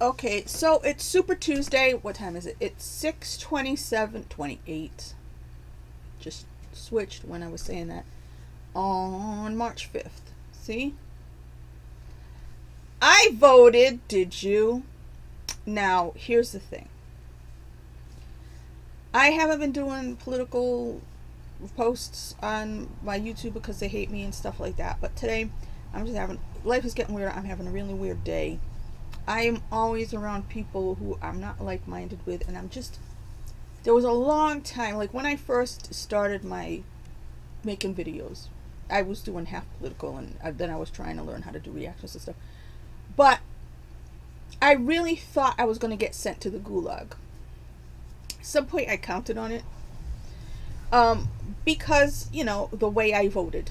Okay, so it's Super Tuesday. What time is it? It's 6:27:28. Just switched when I was saying that. On March 5th. See? I voted, did you? Now, here's the thing. I haven't been doing political posts on my YouTube because they hate me and stuff like that. But today, I'm just having, life is getting weird. I'm having a really weird day. I am always around people who I'm not like minded with, and there was a long time, like when I first started my making videos, I was doing half political, and then I was trying to learn how to do reactions and stuff. But I really thought I was going to get sent to the gulag. At some point, I counted on it. Um, because, the way I voted.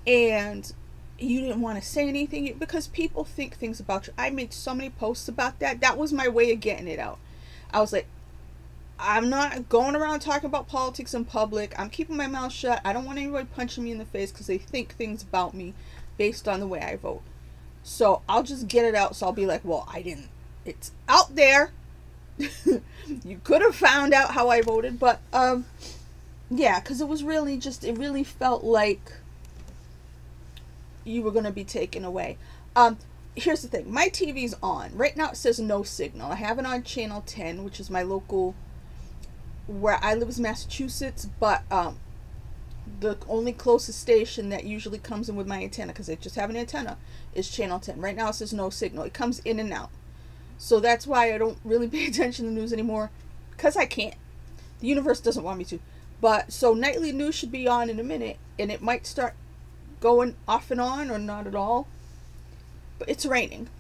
And you didn't want to say anything because people think things about you. I made so many posts about that. That was my way of getting it out. I was like, I'm not going around talking about politics in public. I'm keeping my mouth shut. I don't want anybody punching me in the face because they think things about me based on the way I vote. So I'll just get it out. So I'll be like, well, I didn't. It's out there. You could have found out how I voted, but yeah, because it was really it really felt like you were going to be taken away. Here's the thing. My TV's on. Right now it says no signal. I have it on channel 10, which is my local, where I live is Massachusetts, but the only closest station that usually comes in with my antenna, because I just have an antenna, is channel 10. Right now it says no signal. It comes in and out. So that's why I don't really pay attention to the news anymore, because I can't. The universe doesn't want me to. But so nightly news should be on in a minute, and it might start going off and on or not at all. But it's raining.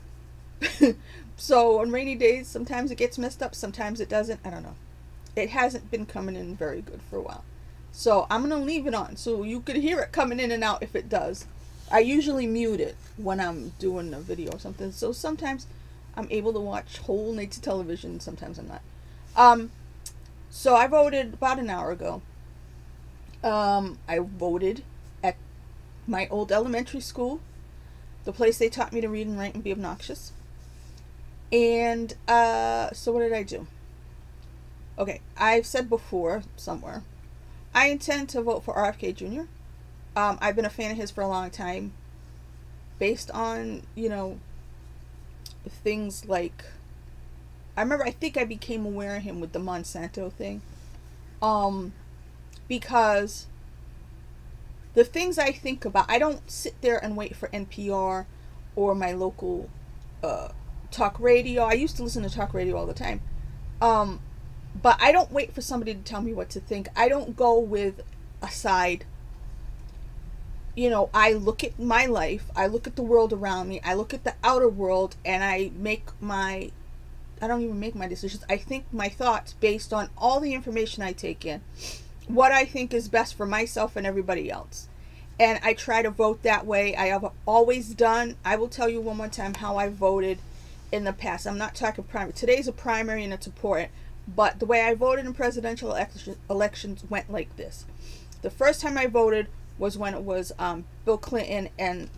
So on rainy days, sometimes it gets messed up, sometimes it doesn't. I don't know. It hasn't been coming in very good for a while. So I'm going to leave it on so you could hear it coming in and out if it does. I usually mute it when I'm doing a video or something. So sometimes I'm able to watch whole nights of television, sometimes I'm not. So I voted about an hour ago. I voted at my old elementary school, the place they taught me to read and write and be obnoxious. And so what did I do? Okay, I've said before somewhere, I intend to vote for RFK Jr. I've been a fan of his for a long time, based on, things like, I think I became aware of him with the Monsanto thing. Because the things I think about, I don't sit there and wait for NPR or my local talk radio. I used to listen to talk radio all the time. But I don't wait for somebody to tell me what to think. I don't go with a side. I look at my life, I look at the world around me, I look at the outer world, and I don't even make my decisions. I think my thoughts based on all the information I take in, what I think is best for myself and everybody else. And I try to vote that way. I have always done. I will tell you one more time how I voted in the past. I'm not talking primary. Today's a primary and it's important. But the way I voted in presidential elections went like this. The first time I voted was when it was Bill Clinton and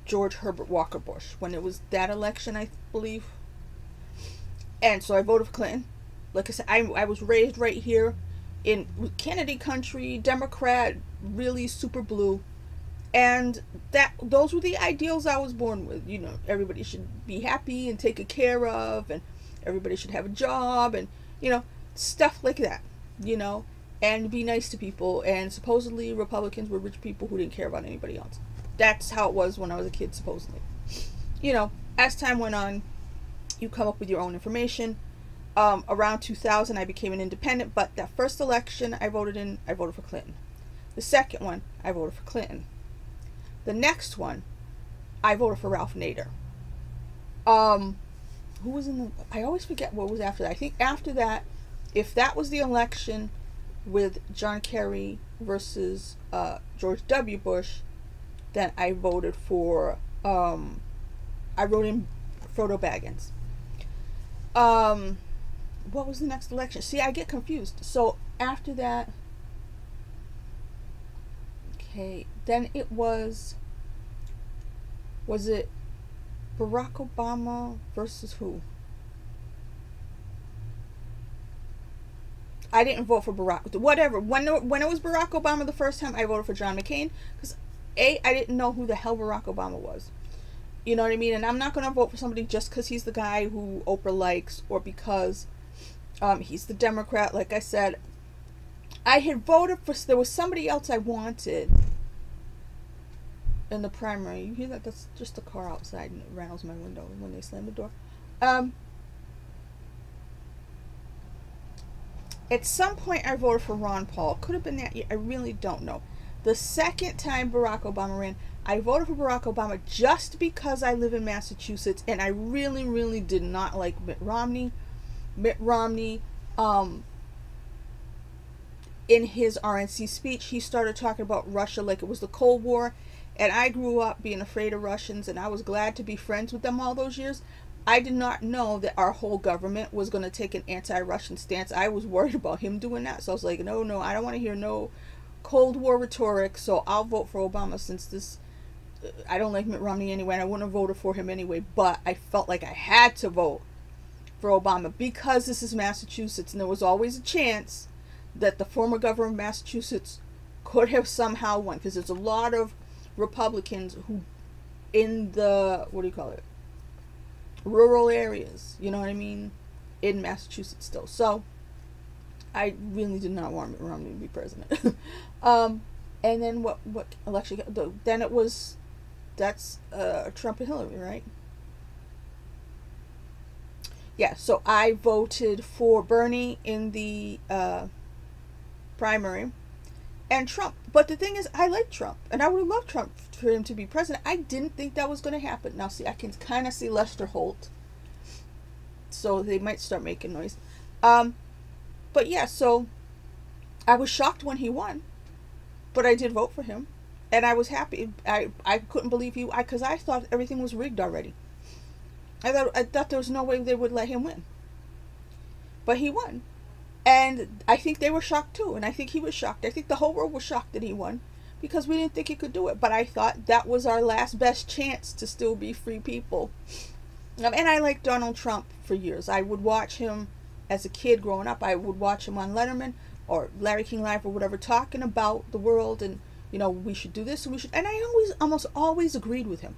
George Herbert Walker Bush. When it was that election, I believe. And so I voted for Clinton. Like I said, I was raised right here in Kennedy country, Democrat, really super blue. And those were the ideals I was born with. Everybody should be happy and taken care of, and everybody should have a job, and stuff like that. And be nice to people. And supposedly Republicans were rich people who didn't care about anybody else. That's how it was when I was a kid, supposedly. As time went on, you come up with your own information. Around 2000, I became an independent, but that first election I voted for Clinton. The second one, I voted for Clinton. The next one, I voted for Ralph Nader. Who was in the... I always forget what was after that. I think after that, if that was the election with John Kerry versus George W. Bush, then I voted for... I wrote in Frodo Baggins. What was the next election? See, I get confused. So after that... Okay, then it was it Barack Obama versus who? I didn't vote for Barack. Whatever. When it was Barack Obama the first time, I voted for John McCain because I didn't know who the hell Barack Obama was. You know what I mean? And I'm not going to vote for somebody just because he's the guy who Oprah likes or because he's the Democrat. Like I said, I had voted for, there was somebody else I wanted in the primary. You hear that? That's just a car outside and it rattles my window when they slam the door. At some point I voted for Ron Paul. Could have been that year. I really don't know. The second time Barack Obama ran, I voted for Barack Obama just because I live in Massachusetts and I really, really did not like Mitt Romney. Mitt Romney, in his RNC speech, he started talking about Russia like it was the Cold War. And I grew up being afraid of Russians and I was glad to be friends with them all those years. I did not know that our whole government was going to take an anti-Russian stance. I was worried about him doing that. So I was like, no, I don't want to hear no Cold War rhetoric. So I'll vote for Obama since this, I don't like Mitt Romney anyway. And I wouldn't have voted for him anyway. But I felt like I had to vote for Obama because this is Massachusetts. And there was always a chance that the former governor of Massachusetts could have somehow won. Because there's a lot of Republicans who in the, what do you call it? Rural areas, you know what I mean, in Massachusetts still. So I really did not want Mitt Romney to be president. And then what election? Then it was, that's Trump and Hillary, right? Yeah. So I voted for Bernie in the primary, and Trump. But the thing is, I like Trump, and I would have loved Trump for him to be president. I didn't think that was going to happen. Now, see, I can kind of see Lester Holt, so they might start making noise. But yeah, so I was shocked when he won, but I did vote for him, and I was happy. I couldn't believe because I thought everything was rigged already. I thought there was no way they would let him win, but he won. And I think they were shocked too. And I think he was shocked. I think the whole world was shocked that he won because we didn't think he could do it. But I thought that was our last best chance to still be free people. And I liked Donald Trump for years. I would watch him as a kid growing up. I would watch him on Letterman or Larry King Live or whatever, talking about the world and, you know, we should do this and we should. And I almost always agreed with him.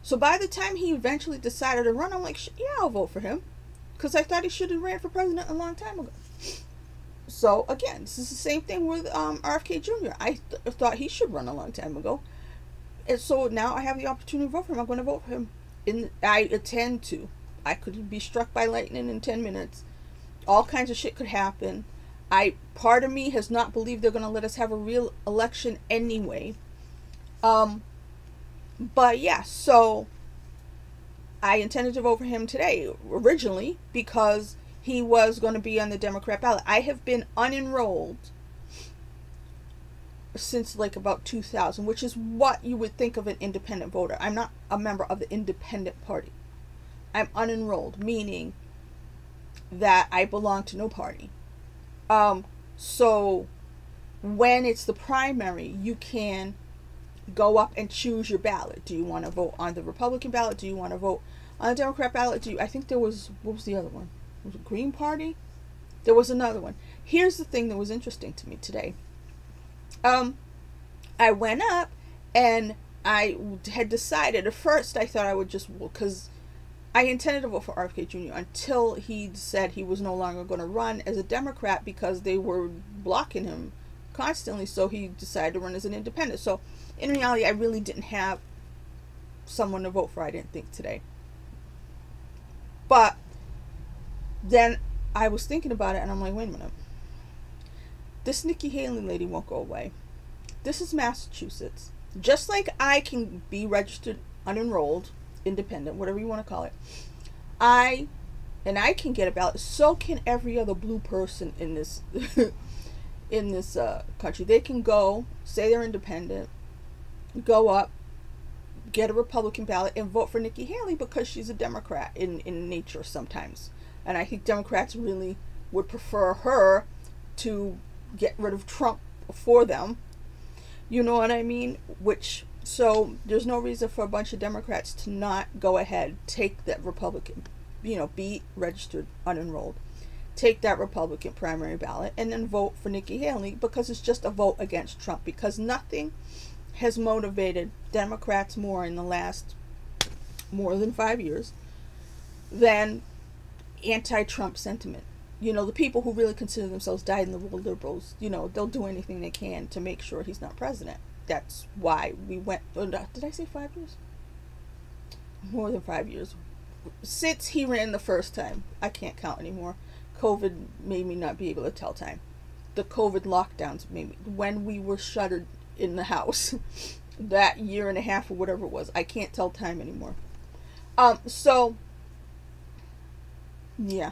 So by the time he eventually decided to run, I'm like, yeah, I'll vote for him. Because I thought he should have ran for president a long time ago. So again, this is the same thing with RFK Jr. I thought he should run a long time ago. And so now I have the opportunity to vote for him. I'm going to vote for him. I intend to. I could be struck by lightning in 10 minutes. All kinds of shit could happen. Part of me has not believed they're going to let us have a real election anyway. But yeah, so I intended to vote for him today originally because he was going to be on the Democrat ballot. I have been unenrolled since like about 2000, which is what you would think of an independent voter. I'm not a member of the independent party. I'm unenrolled, meaning that I belong to no party. So when it's the primary, you can go up and choose your ballot. Do you want to vote on the Republican ballot? Do you want to vote on the Democrat ballot? I think there was, what was the other one? Was it Green Party? There was another one. Here's the thing that was interesting to me today. I went up and I had decided, at first I thought I would just, because I intended to vote for RFK Jr. until he said he was no longer going to run as a Democrat because they were blocking him constantly, so he decided to run as an independent. So in reality, I really didn't have someone to vote for, I didn't think, today. But then I was thinking about it and I'm like, wait a minute. This Nikki Haley lady won't go away. This is Massachusetts. Just like I can be registered unenrolled, independent, whatever you want to call it, I can get a ballot. So can every other blue person in this in this country. They can go, say they're independent, go up, get a Republican ballot, and vote for Nikki Haley because she's a Democrat in nature sometimes. And I think Democrats really would prefer her to get rid of Trump for them. You know what I mean? Which So there's no reason for a bunch of Democrats to not go ahead, take that Republican, be registered unenrolled, take that Republican primary ballot, and then vote for Nikki Haley, because it's just a vote against Trump. Because nothing has motivated Democrats more in the last more than 5 years than anti-Trump sentiment. The people who really consider themselves dyed-in-the-wool liberals, they'll do anything they can to make sure he's not president. That's why we went, did I say 5 years? More than 5 years. Since he ran the first time, I can't count anymore. COVID made me not be able to tell time. The COVID lockdowns made me, when we were shuttered in the house, that year and a half or whatever it was, I can't tell time anymore. So, yeah.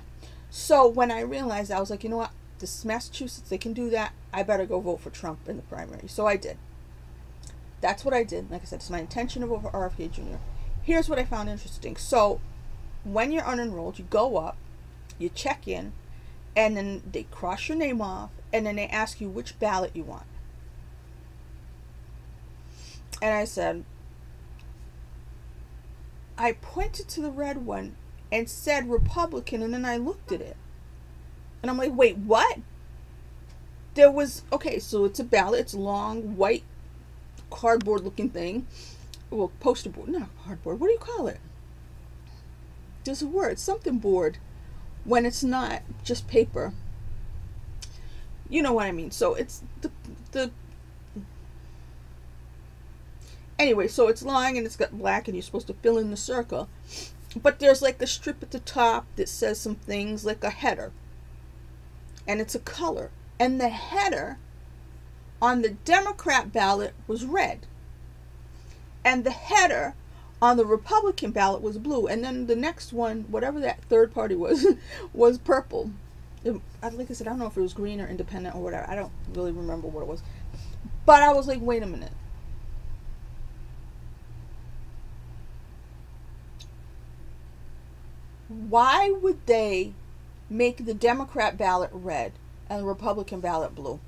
So when I realized, I was like, you know what, this is Massachusetts, they can do that, I better go vote for Trump in the primary. So I did. That's what I did. Like I said, it's my intention to vote for RFK Jr. Here's what I found interesting. So when you're unenrolled, you go up, you check in, and then they cross your name off, and then they ask you which ballot you want. And I said, I pointed to the red one and said Republican, and then I looked at it. And I'm like, wait, what? There was, okay, so it's a ballot. It's a long, white, cardboard-looking thing. Well, poster board, not cardboard. What do you call it? There's a word, something board, when it's not just paper. You know what I mean. So it's the anyway, so it's long and it's got black and you're supposed to fill in the circle. But there's like a strip at the top that says some things, like a header. And it's a color. And the header on the Democrat ballot was red. And the header on the Republican ballot was blue. And then the next one, whatever that third party was, was purple. Like I said, I don't know if it was green or independent or whatever. I don't really remember what it was. But I was like, wait a minute. Why would they make the Democrat ballot red and the Republican ballot blue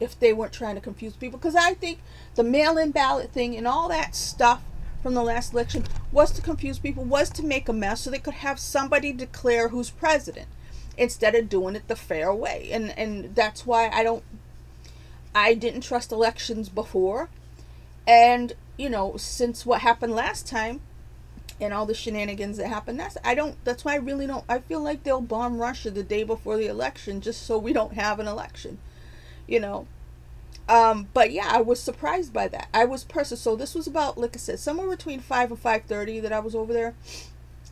if they weren't trying to confuse people? Because I think the mail-in ballot thing and all that stuff from the last election was to confuse people, was to make a mess so they could have somebody declare who's president instead of doing it the fair way. And that's why I didn't trust elections before. And, since what happened last time, and all the shenanigans that happened, that's why I feel like they'll bomb Russia the day before the election just so we don't have an election, but yeah, I was surprised by that. I was so this was about, like I said, somewhere between 5 and 5:30 that I was over there,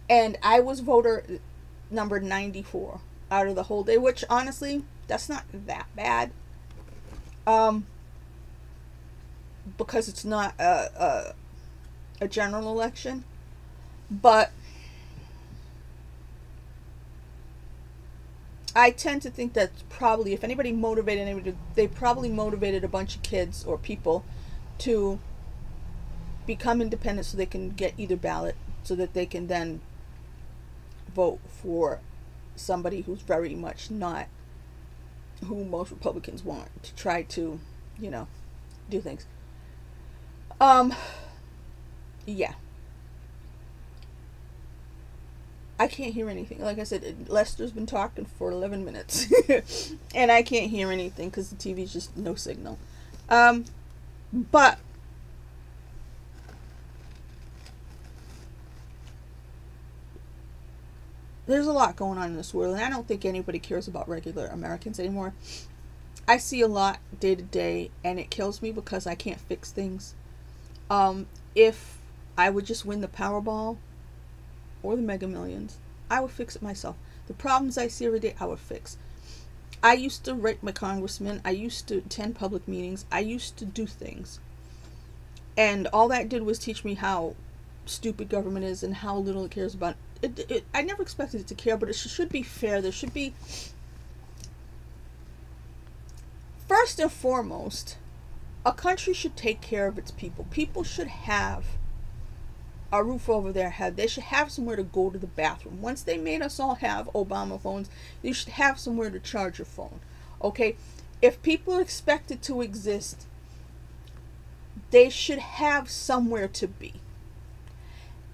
and I was voter number 94 out of the whole day, which honestly, that's not that bad, because it's not a general election. But I tend to think that probably, if anybody motivated anybody, they probably motivated a bunch of kids or people to become independent so they can get either ballot, so that they can then vote for somebody who's very much not who most Republicans want, to try to, do things. Yeah. I can't hear anything. Like I said, Lester's been talking for 11 minutes. And I can't hear anything because the TV's just no signal. But there's a lot going on in this world. And I don't think anybody cares about regular Americans anymore. I see a lot day to day. And it kills me because I can't fix things. If I would just win the Powerball or the Mega Millions, I would fix it myself. The problems I see every day, I would fix. I used to write my congressman. I used to attend public meetings. I used to do things. And all that did was teach me how stupid government is and how little it cares about it. I never expected it to care, but it should be fair. There should be, first and foremost, a country should take care of its people. People should have a roof over their head. They should have somewhere to go to the bathroom. Once they made us all have Obama phones, you should have somewhere to charge your phone. Okay? If people are expected to exist they should have somewhere to be.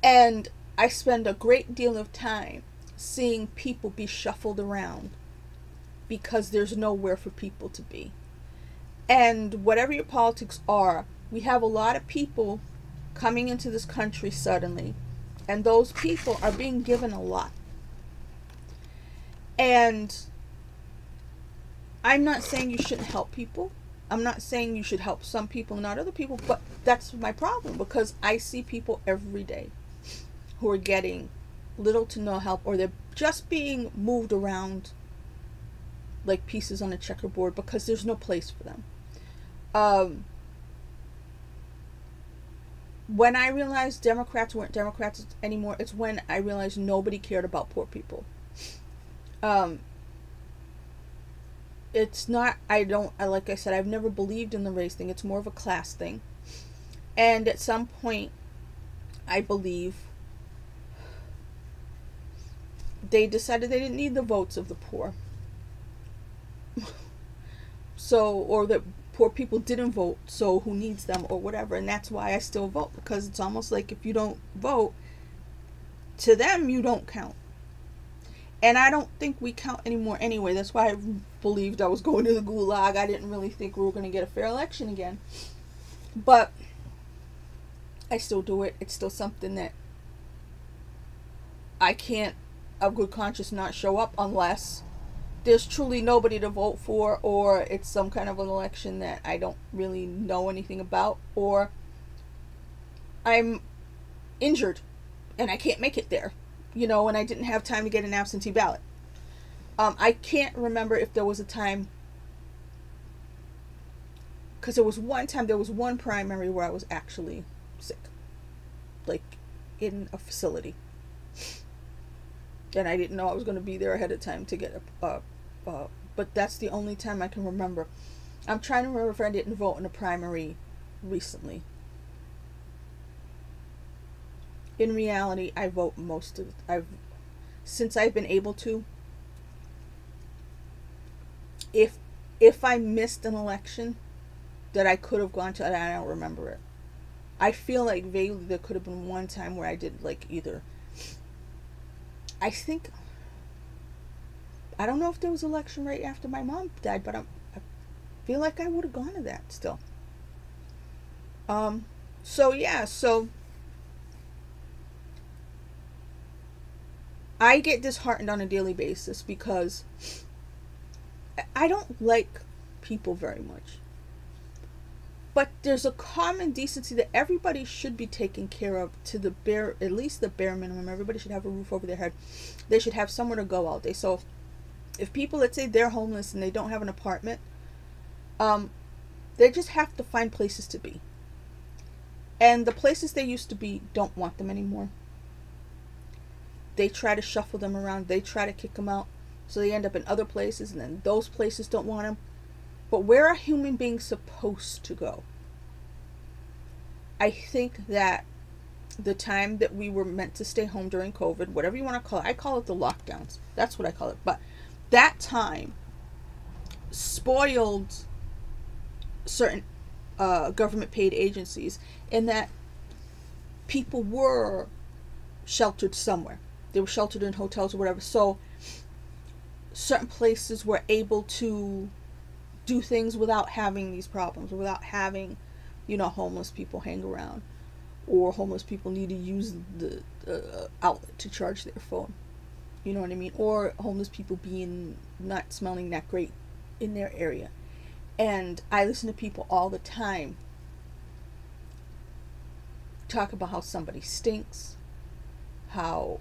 And I spend a great deal of time seeing people be shuffled around because there's nowhere for people to be. And whatever your politics are, we have a lot of people coming into this country suddenly, and those people are being given a lot. And I'm not saying you shouldn't help people. I'm not saying you should help some people and not other people, but that's my problem, because I see people every day who are getting little to no help, or they're just being moved around like pieces on a checkerboard because there's no place for them. When I realized Democrats weren't Democrats anymore, it's when I realized nobody cared about poor people. It's not, like I said, I've never believed in the race thing. It's more of a class thing. And at some point, I believe they decided they didn't need the votes of the poor. Or that poor people didn't vote, so who needs them, or whatever. And that's why I still vote, because it's almost like if you don't vote, to them you don't count. And I don't think we count anymore anyway. That's why I believed I was going to the gulag. I didn't really think we were going to get a fair election again. But I still do it. It's still something that I can't, of good conscience, not show up unless there's truly nobody to vote for, or it's some kind of an election that I don't really know anything about, or I'm injured and I can't make it there, and I didn't have time to get an absentee ballot. I can't remember if there was a time, because there was one primary where I was actually sick, like in a facility, and I didn't know I was going to be there ahead of time to get but that's the only time I can remember. I'm trying to remember if I didn't vote in a primary recently. In reality, I vote since I've been able to. If I missed an election that I could have gone to, I don't remember it. I feel like vaguely there could have been one time where I did, like, either, I don't know if there was an election right after my mom died, but I feel like I would have gone to that still. So I get disheartened on a daily basis because I don't like people very much. But there's a common decency that everybody should be taken care of to at least the bare minimum. Everybody should have a roof over their head. They should have somewhere to go all day. So if people, let's say they're homeless and they don't have an apartment, they just have to find places to be. And the places they used to be don't want them anymore. They try to shuffle them around. They try to kick them out. So they end up in other places, and then those places don't want them. But where are human beings supposed to go? I think that the time that we were meant to stay home during COVID, whatever you want to call it, I call it the lockdowns. That's what I call it. But that time spoiled certain government paid agencies in that people were sheltered somewhere. They were sheltered in hotels or whatever. So certain places were able to do things without having these problems, or without having, homeless people hang around, or homeless people need to use the outlet to charge their phone. You know what I mean? Or homeless people being not smelling that great in their area. And I listen to people all the time talk about how somebody stinks, how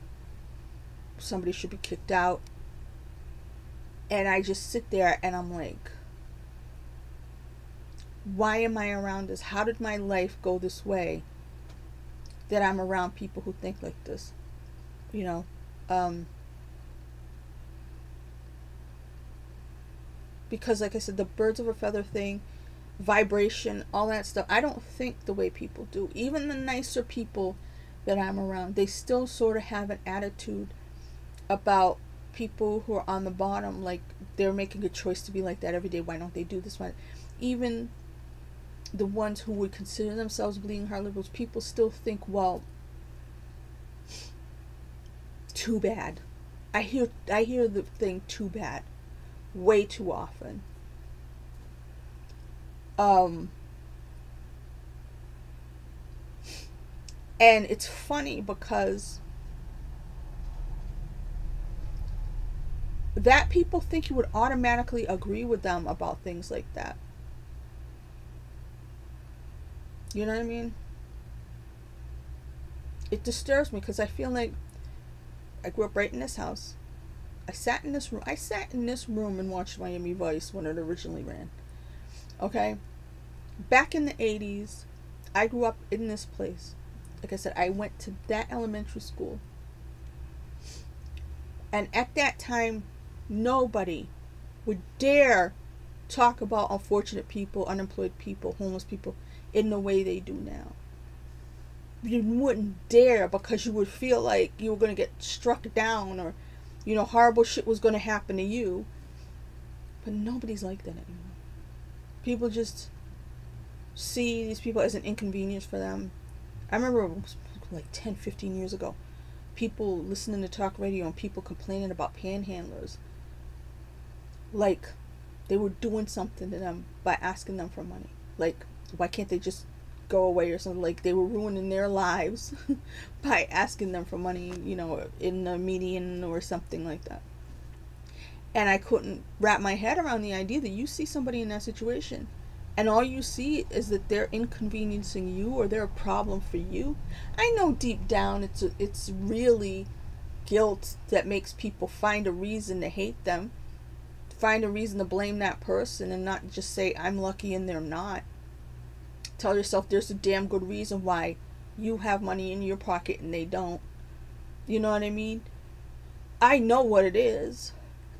somebody should be kicked out. And I just sit there and I'm like, why am I around this? How did my life go this way that I'm around people who think like this? Because like I said, the birds of a feather thing, vibration, all that stuff, I don't think the way people do. Even the nicer people that I'm around, they still sort of have an attitude about people who are on the bottom, like they're making a choice to be like that every day. Why don't they do this one? Even the ones who would consider themselves bleeding heart liberals, people still think, well, too bad. I hear the thing too bad way too often. And it's funny because that people think you would automatically agree with them about things like that. You know what I mean? It disturbs me because I feel like I grew up right in this house. I sat in this room and watched Miami Vice when it originally ran. Okay? Back in the 80s, I grew up in this place. Like I said, I went to that elementary school. And at that time, nobody would dare talk about unfortunate people, unemployed people, homeless people in the way they do now. You wouldn't dare, because you would feel like you were going to get struck down, or, you know, horrible shit was going to happen to you. But nobody's like that anymore. People just see these people as an inconvenience for them. I remember like 10, 15 years ago, people listening to talk radio and people complaining about panhandlers. Like they were doing something to them by asking them for money. Like, why can't they just go away or something? Like they were ruining their lives by asking them for money, you know, in the median or something like that. And I couldn't wrap my head around the idea that you see somebody in that situation and all you see is that they're inconveniencing you or they're a problem for you. I know deep down it's really guilt that makes people find a reason to hate them, find a reason to blame that person, and not just say, I'm lucky and they're not. Tell yourself there's a damn good reason why you have money in your pocket and they don't. You know what I mean? I know what it is.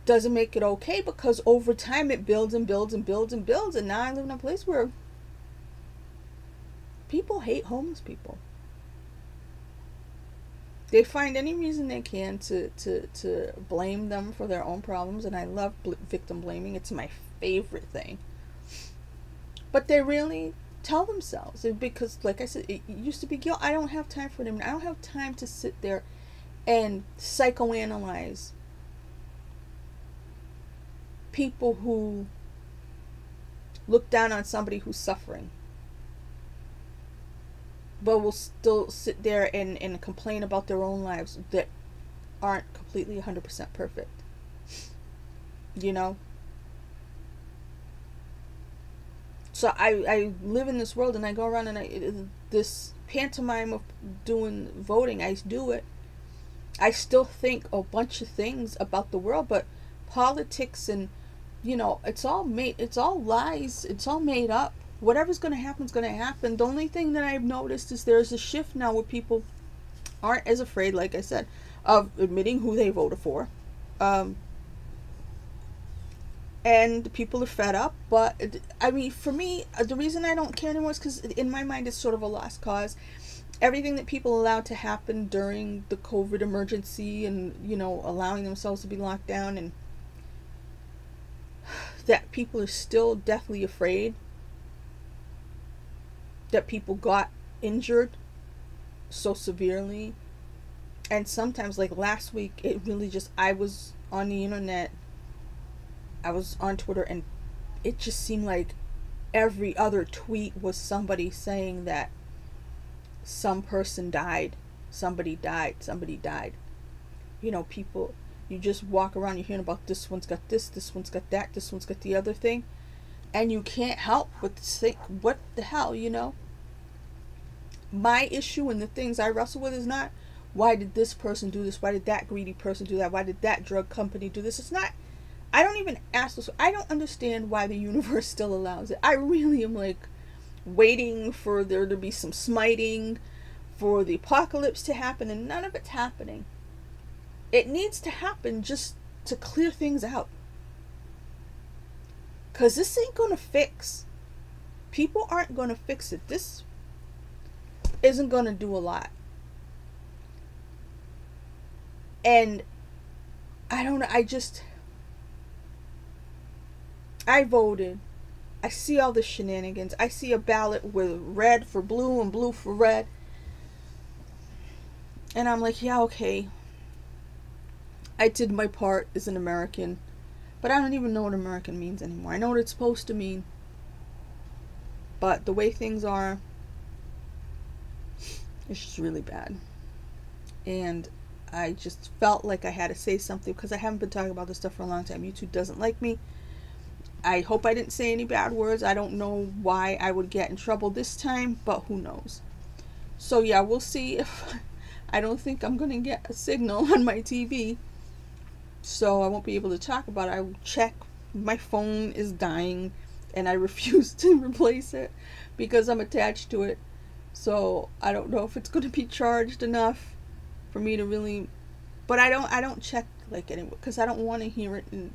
Doesn't make it okay, because over time it builds and builds and builds and builds, and now I live in a place where people hate homeless people. They find any reason they can to blame them for their own problems, and I love victim blaming. It's my favorite thing. But they really tell themselves, because like I said, it used to be guilt. I don't have time for them. I don't have time to sit there and psychoanalyze people who look down on somebody who's suffering, but will still sit there and complain about their own lives that aren't completely 100% perfect. You know? So I live in this world, and I go around and this pantomime of doing voting, I do it. I still think a bunch of things about the world, but politics and, you know, it's all lies, it's all made up. Whatever's going to happen is going to happen. The only thing that I've noticed is there's a shift now where people aren't as afraid, like I said, of admitting who they voted for. And people are fed up. But, I mean, for me, the reason I don't care anymore is because in my mind it's sort of a lost cause. Everything that people allowed to happen during the COVID emergency and, you know, allowing themselves to be locked down, and that people are still deathly afraid that people got injured so severely. And sometimes, like last week, it really just, I was on the internet, I was on Twitter, and it just seemed like every other tweet was somebody saying that some person died, somebody died. You know, people, you just walk around, you're hearing about this one's got this one's got that, this one's got the other thing, and you can't help but think, what the hell, you know? My issue and the things I wrestle with is not, why did this person do this? Why did that greedy person do that? Why did that drug company do this? It's not, I don't even ask this. I don't understand why the universe still allows it. I really am like waiting for there to be some smiting, for the apocalypse to happen, and none of it's happening. It needs to happen just to clear things out. Because this ain't going to fix. People aren't going to fix it. This isn't going to do a lot. And I don't know. I voted. I see all the shenanigans. I see a ballot with red for blue and blue for red. And I'm like, yeah, okay. I did my part as an American. But I don't even know what American means anymore. I know what it's supposed to mean. But the way things are, it's just really bad. And I just felt like I had to say something because I haven't been talking about this stuff for a long time. YouTube doesn't like me. I hope I didn't say any bad words. I don't know why I would get in trouble this time, but who knows. So yeah, we'll see if... I don't think I'm going to get a signal on my TV. So I won't be able to talk about it. I will check. My phone is dying and I refuse to replace it because I'm attached to it. So I don't know if it's going to be charged enough for me to really... But I don't check like anyway because I don't want to hear it, and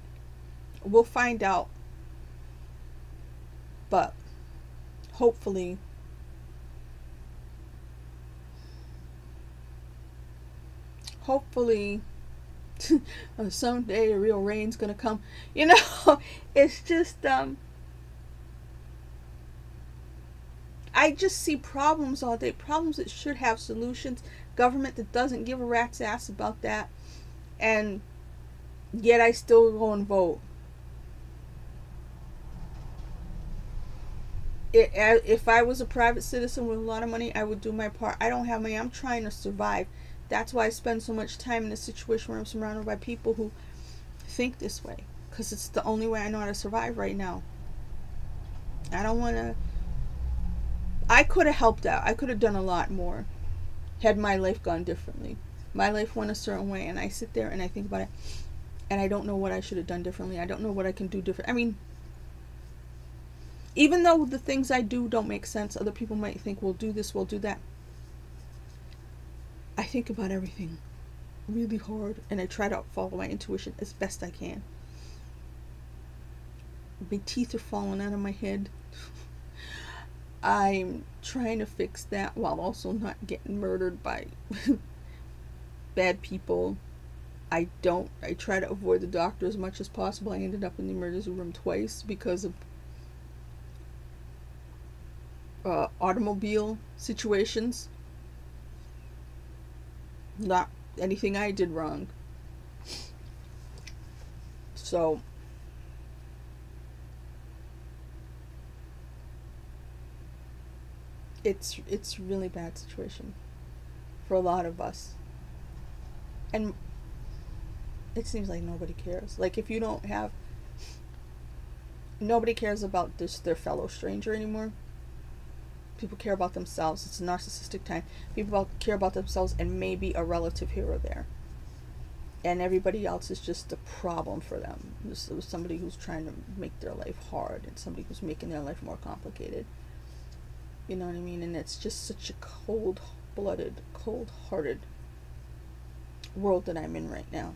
we'll find out. But hopefully someday a real rain's gonna come. You know, it's just I just see problems all day. Problems that should have solutions. Government that doesn't give a rat's ass about that. And yet I still go and vote. If I was a private citizen with a lot of money, I would do my part. I don't have money. I'm trying to survive. That's why I spend so much time in a situation where I'm surrounded by people who think this way. Because it's the only way I know how to survive right now. I don't want to... I could have helped out. I could have done a lot more had my life gone differently. My life went a certain way, and I sit there and I think about it, and I don't know what I should have done differently. I don't know what I can do different. I mean, even though the things I do don't make sense, other people might think, we'll do this, we'll do that. I think about everything really hard, and I try to follow my intuition as best I can. My teeth are falling out of my head. I'm trying to fix that while also not getting murdered by bad people. I try to avoid the doctor as much as possible. I ended up in the emergency room twice because of automobile situations. Not anything I did wrong. So it's really bad situation for a lot of us. And it seems like nobody cares. Like, if you don't have... Nobody cares about their fellow stranger anymore. People care about themselves. It's a narcissistic time. People care about themselves and maybe a relative here or there. And everybody else is just a problem for them. This was somebody who's trying to make their life hard, and somebody who's making their life more complicated. You know what I mean? And it's just such a cold-blooded, cold-hearted world that I'm in right now.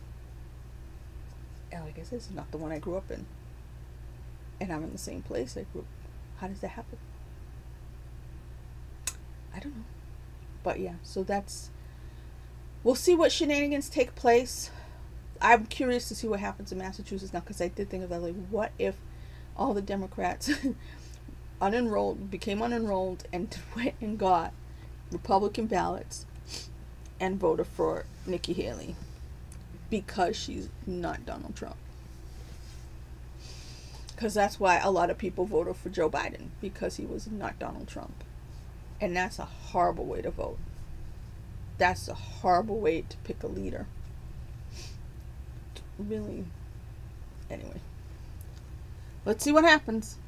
And like I said, this is not the one I grew up in. And I'm in the same place I grew up. How does that happen? I don't know. But yeah, so that's... We'll see what shenanigans take place. I'm curious to see what happens in Massachusetts now, because I did think of that, like, what if all the Democrats became unenrolled and went and got Republican ballots and voted for Nikki Haley because she's not Donald Trump. Because that's why a lot of people voted for Joe Biden, because he was not Donald Trump. And that's a horrible way to vote. That's a horrible way to pick a leader. Really. Anyway. Let's see what happens.